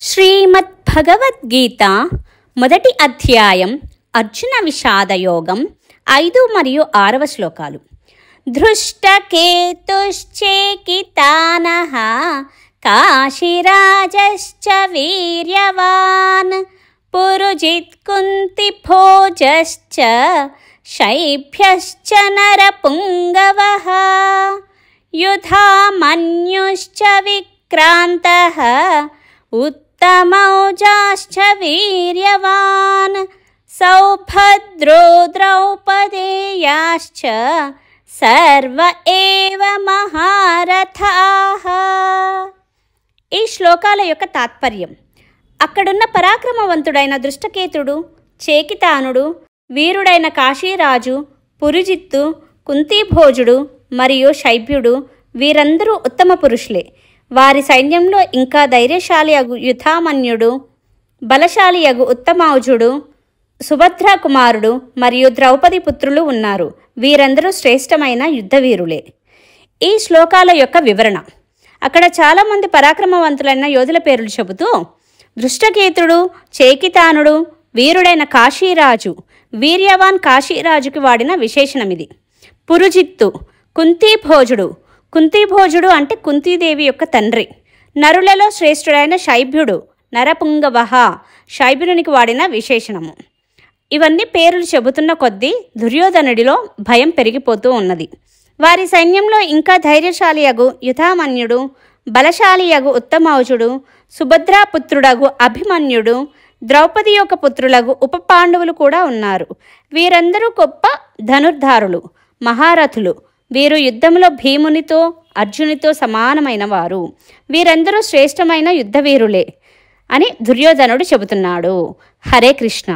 శ్రీమద్భగవద్గీత మొదటి అధ్యాయం అర్జున విషాదయోగం 5 మరియు 6వ శ్లోకాలు. ధృష్టకేతుశ్చేకితానః కాశీరాజశ్చ వీర్యవాన్ పురుజిత్ కుంతిభోజశ్చ శైభ్యశ్చ నరపుంగవః యుధామన్యుశ్చ విక్రాంతః उत्तमौजाश्च वीर्यवान् सौभद्रो द्रौपदेयाश्च सर्व एव महारथाः. ఈ శ్లోకాల యొక్క తాత్పర్యం: అక్కడున్న పరాక్రమవంతుడైన దృష్టకేతుడు, చేకితానుడు, వీరుడైన కాశీరాజు, పురుజిత్తు, కుంతిభోజుడు మరియు శైభ్యుడు వీరందరూ ఉత్తమ పురుషులే. వారి సైన్యంలో ఇంకా ధైర్యశాలి అగు యుధామన్యుడు, బలశాలి అగు ఉత్తమౌజుడు, సుభద్ర కుమారుడు మరియు ద్రౌపది పుత్రులు ఉన్నారు. వీరందరూ శ్రేష్టమైన యుద్ధవీరులే. ఈ శ్లోకాల యొక్క వివరణ: అక్కడ చాలామంది పరాక్రమవంతులైన యోధుల పేర్లు చెబుతూ దృష్టకేతుడు, చేకితానుడు, వీరుడైన కాశీరాజు, వీర్యవాన్ కాశీరాజుకి వాడిన విశేషణమిది. పురుజిత్తు, కుంతిభోజుడు. కుంతిభోజుడు అంటే కుంతీదేవి యొక్క తండ్రి. నరులలో శ్రేష్ఠుడైన శైభ్యుడు, నరపుంగవః, శైభ్యునికి వాడిన విశేషణము. ఇవన్నీ పేర్లు చెబుతున్న కొద్దీ దుర్యోధనుడిలో భయం పెరిగిపోతూ ఉన్నది. వారి సైన్యంలో ఇంకా ధైర్యశాలి అగు యుధామన్యుడు, బలశాలి అగు ఉత్తమౌజుడు, సుభద్రాపుత్రుడగు అభిమన్యుడు, ద్రౌపది యొక్క పుత్రులగు ఉప పాండవులు కూడా ఉన్నారు. వీరందరూ గొప్ప ధనుర్ధారులు, మహారథులు. వీరు యుద్ధంలో భీమునితో, అర్జునితో సమానమైన వారు. వీరందరూ శ్రేష్టమైన యుద్ధవీరులే అని దుర్యోధనుడు చెబుతున్నాడు. హరే కృష్ణ.